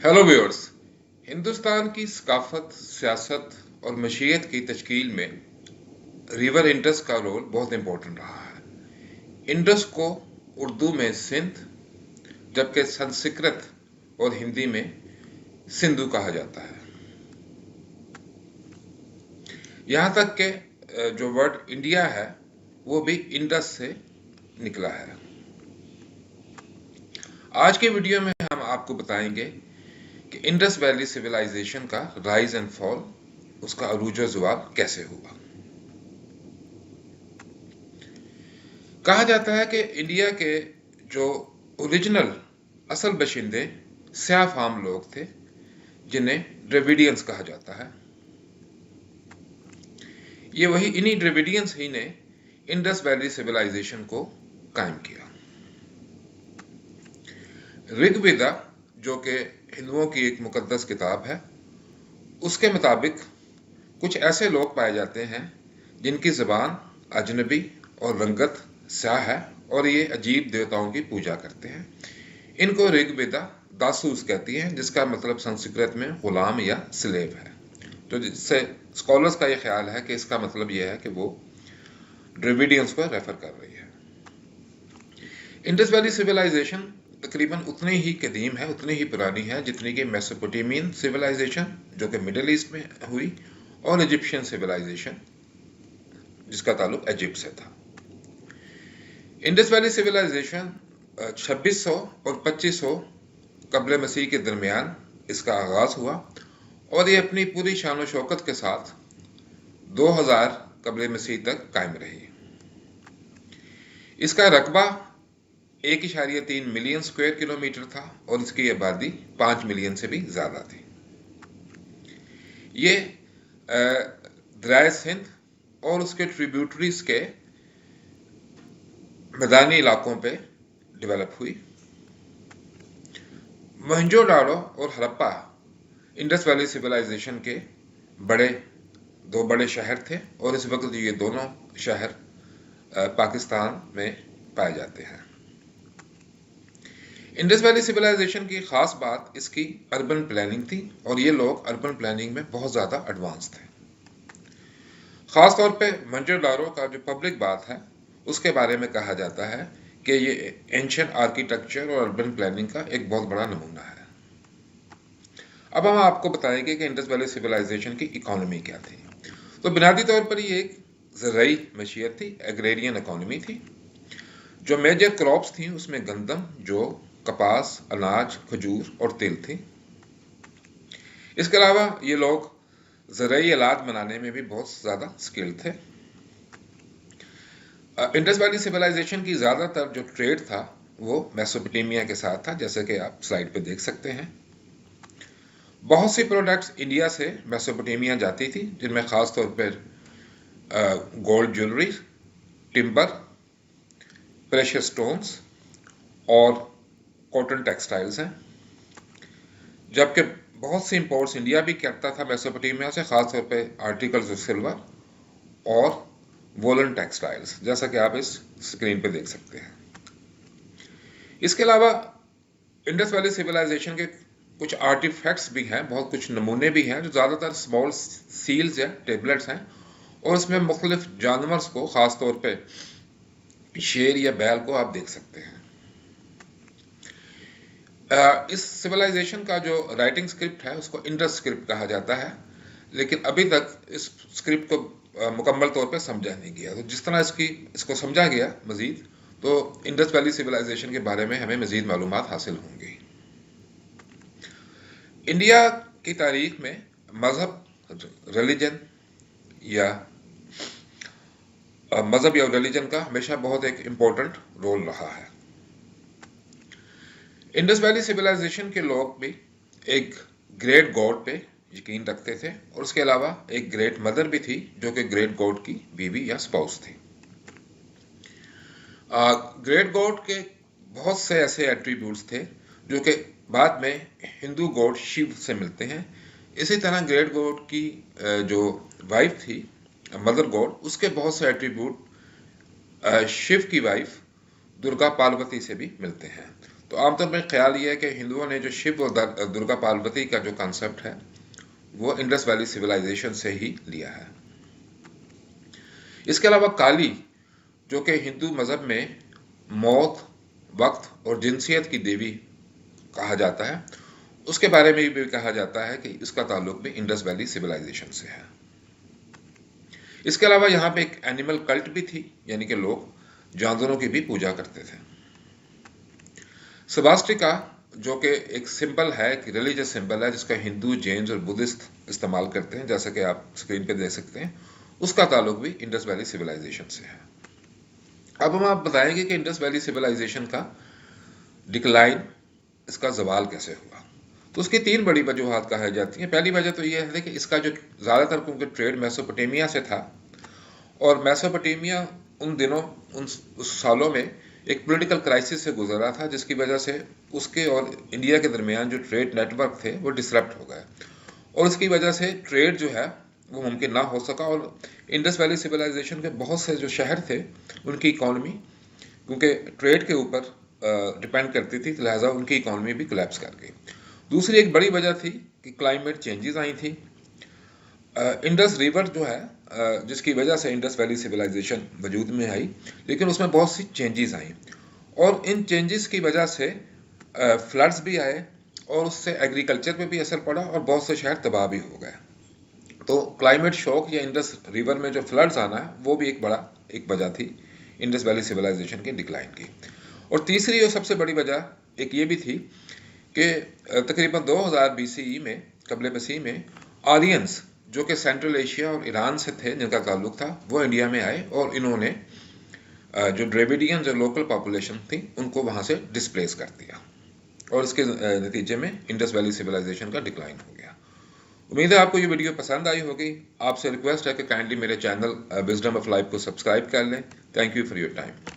Hello viewers. Hindustan की सकाफत, सियासत और मशीयत की तश्कील में रिवर इंडस का रोल बहुत इम्पोर्टेंट रहा है। इंडस को उर्दू में सिंध, जबकि संस्कृत और हिंदी में सिंधु कहा जाता है। यहाँ तक कि जो वर्ड इंडिया है वो भी इंडस से निकला है। आज के वीडियो में हम आपको बताएंगे कि इंडस वैली सिविलाइजेशन का राइज एंड फॉल, उसका अरूज व ज़वाल कैसे हुआ। कहा जाता है कि इंडिया के जो ओरिजिनल असल बशिंदे स्याह फार्म लोग थे, जिन्हें ड्रेविडियंस कहा जाता है। ये वही इन्हीं ड्रेविडियंस ही ने इंडस वैली सिविलाइजेशन को कायम किया। ऋग्वेदा, जो कि हिंदुओं की एक मुकद्दस किताब है, उसके मुताबिक कुछ ऐसे लोग पाए जाते हैं जिनकी ज़बान अजनबी और रंगत स्याह है और ये अजीब देवताओं की पूजा करते हैं। इनको ऋग्वेदा दासूस कहती हैं, जिसका मतलब संस्कृत में गुलाम या स्लेव है। तो जिससे स्कॉलर्स का ये ख्याल है कि इसका मतलब यह है कि वो ड्रेविडियंस को रेफर कर रही है। इंडस वैली सिविलाइजेशन तकरीबन उतनी ही कदीम है, उतनी ही पुरानी है जितनी कि मेसोपोटामियन सिविलाइजेशन, जो कि मिडिल ईस्ट में हुई, और इजिप्शियन सिविलाइजेशन, जिसका ताल्लुक इजिप्ट से था। इंडस वैली सिविलाइजेशन 2600 और 2500 कब्ल मसीह के दरमियान इसका आगाज हुआ और ये अपनी पूरी शान शौकत के साथ 2000 कब्ल मसीह तक कायम रही। इसका रकबा 1.3 मिलियन स्क्वायर किलोमीटर था और इसकी आबादी 5 मिलियन से भी ज़्यादा थी। ये दरिया सिंध और उसके ट्रिब्यूटरीज के मैदानी इलाकों पे डेवलप हुई। मोहनजोदाड़ो और हड़प्पा इंडस वैली सिविलाइजेशन के दो बड़े शहर थे और इस वक्त ये दोनों शहर पाकिस्तान में पाए जाते हैं। इंडस वैली सिविलाइजेशन की खास बात इसकी अर्बन प्लानिंग थी और ये लोग अर्बन प्लानिंग में बहुत ज़्यादा एडवांस थे। ख़ास तौर पे मोहनजोदाड़ो का जो पब्लिक बात है उसके बारे में कहा जाता है कि ये एंशिएंट आर्किटेक्चर और अर्बन प्लानिंग का एक बहुत बड़ा नमूना है। अब हम आपको बताएंगे कि इंडस वैली सिविलाइजेशन की इकोनॉमी क्या थी। तो बुनियादी तौर पर ये एक ज़राई मशीयत थी, एग्रेरियन इकोनॉमी थी। जो मेजर क्रॉप्स थी उसमें गंदम, जौ, कपास, अनाज, खजूर और तिल थी। इसके अलावा ये लोग ज़राई आलात बनाने में भी बहुत ज़्यादा स्किल्ड थे। इंडस वैली सिविलाइजेशन की ज़्यादातर जो ट्रेड था वो मेसोपोटामिया के साथ था, जैसे कि आप स्लाइड पे देख सकते हैं। बहुत सी प्रोडक्ट्स इंडिया से मेसोपोटामिया जाती थी, जिनमें ख़ास तौर पर gold jewellery, timber, precious stones और कॉटन टेक्सटाइल्स हैं। जबकि बहुत सी इंपोर्ट्स इंडिया भी करता था मेसोपोटामिया से, ख़ास तौर पे आर्टिकल्स ऑफ सिल्वर और वोलन टेक्सटाइल्स, जैसा कि आप इस स्क्रीन पे देख सकते हैं। इसके अलावा इंडस वैली सिविलाइजेशन के कुछ आर्टिफैक्ट्स भी हैं, बहुत कुछ नमूने भी हैं, जो ज़्यादातर स्मॉल सील्स या टेबलेट्स हैं और इसमें मुख्तलिफ जानवर्स को, ख़ास तौर पे शेर या बैल को आप देख सकते हैं। इस सिविलाइजेशन का जो राइटिंग स्क्रिप्ट है उसको इंडस स्क्रिप्ट कहा जाता है, लेकिन अभी तक इस स्क्रिप्ट को मुकम्मल तौर पे समझा नहीं गया। तो जिस तरह इसको समझा गया मज़ीद, तो इंडस वैली सिविलाइजेशन के बारे में हमें मज़ीद मालूमात हासिल होंगी। इंडिया की तारीख में मज़हब, रिलीजन या रिलीजन का हमेशा बहुत एक इम्पोर्टेंट रोल रहा है। इंडस वैली सिविलाइजेशन के लोग भी एक ग्रेट गॉड पे यकीन रखते थे और उसके अलावा एक ग्रेट मदर भी थी, जो कि ग्रेट गॉड की बीवी या स्पाउस थी। ग्रेट गॉड के बहुत से ऐसे एट्रीब्यूट्स थे जो कि बाद में हिंदू गॉड शिव से मिलते हैं। इसी तरह ग्रेट गॉड की जो वाइफ थी, मदर गॉड, उसके बहुत से एट्रीब्यूट शिव की वाइफ दुर्गा पार्वती से भी मिलते हैं। तो आमतौर पर ख्याल ये है कि हिंदुओं ने जो शिव और दुर्गा पार्वती का जो कॉन्सेप्ट है वो इंडस वैली सिविलाइजेशन से ही लिया है। इसके अलावा काली, जो कि हिंदू मजहब में मौत, वक्त और जिनसियत की देवी कहा जाता है, उसके बारे में भी कहा जाता है कि इसका ताल्लुक भी इंडस वैली सिविलाइजेशन से है। इसके अलावा यहाँ पे एक एनिमल कल्ट भी थी, यानी कि लोग जानवरों की भी पूजा करते थे। सबास्टिका, जो कि एक सिंबल है, एक रिलीजियस सिंबल है जिसका हिंदू, जैन और बुद्धिस्ट इस्तेमाल करते हैं, जैसा कि आप स्क्रीन पे देख सकते हैं, उसका ताल्लुक भी इंडस वैली सिविलाइजेशन से है। अब हम आप बताएंगे कि इंडस वैली सिविलाइजेशन का डिक्लाइन, इसका जवाल कैसे हुआ। तो उसकी तीन बड़ी वजूहात कही जाती हैं। पहली वजह तो यह है कि इसका जो ज़्यादातर क्योंकि ट्रेड मेसोपोटामिया से था, और मेसोपोटामिया उन दिनों उस सालों में एक पॉलिटिकल क्राइसिस से गुजरा था, जिसकी वजह से उसके और इंडिया के दरमियान जो ट्रेड नेटवर्क थे वो डिसरप्ट हो गए, और उसकी वजह से ट्रेड जो है वो मुमकिन ना हो सका। और इंडस वैली सिविलाइजेशन के बहुत से जो शहर थे, उनकी इकॉनमी क्योंकि ट्रेड के ऊपर डिपेंड करती थी, लिहाजा उनकी इकॉनमी भी कोलैप्स कर गई। दूसरी एक बड़ी वजह थी कि क्लाइमेट चेंजेस आई थी। इंडस रिवर जो है, जिसकी वजह से इंडस वैली सिविलाइजेशन वजूद में आई, लेकिन उसमें बहुत सी चेंजेस आई, और इन चेंजेस की वजह से फ्लड्स भी आए, और उससे एग्रीकल्चर पे भी असर पड़ा, और बहुत से शहर तबाह भी हो गए। तो क्लाइमेट शॉक या इंडस रिवर में जो फ्लड्स आना है, वो भी एक वजह थी इंडस वैली सिविलाइजेशन के डिक्लाइन की। और तीसरी और सबसे बड़ी वजह एक ये भी थी कि तकरीबन 2000 BCE में, कबल मसीह में, आर्यंस जो कि सेंट्रल एशिया और ईरान से थे, जिनका ताल्लुक था, वो इंडिया में आए, और इन्होंने जो ड्रेविडियन जो लोकल पॉपुलेशन थी उनको वहाँ से डिस्प्लेस कर दिया, और इसके नतीजे में इंडस वैली सिविलाइजेशन का डिक्लाइन हो गया। उम्मीद है आपको ये वीडियो पसंद आई होगी। आपसे रिक्वेस्ट है कि काइंडली मेरे चैनल विजडम ऑफ लाइफ को सब्सक्राइब कर लें। Thank you for your time.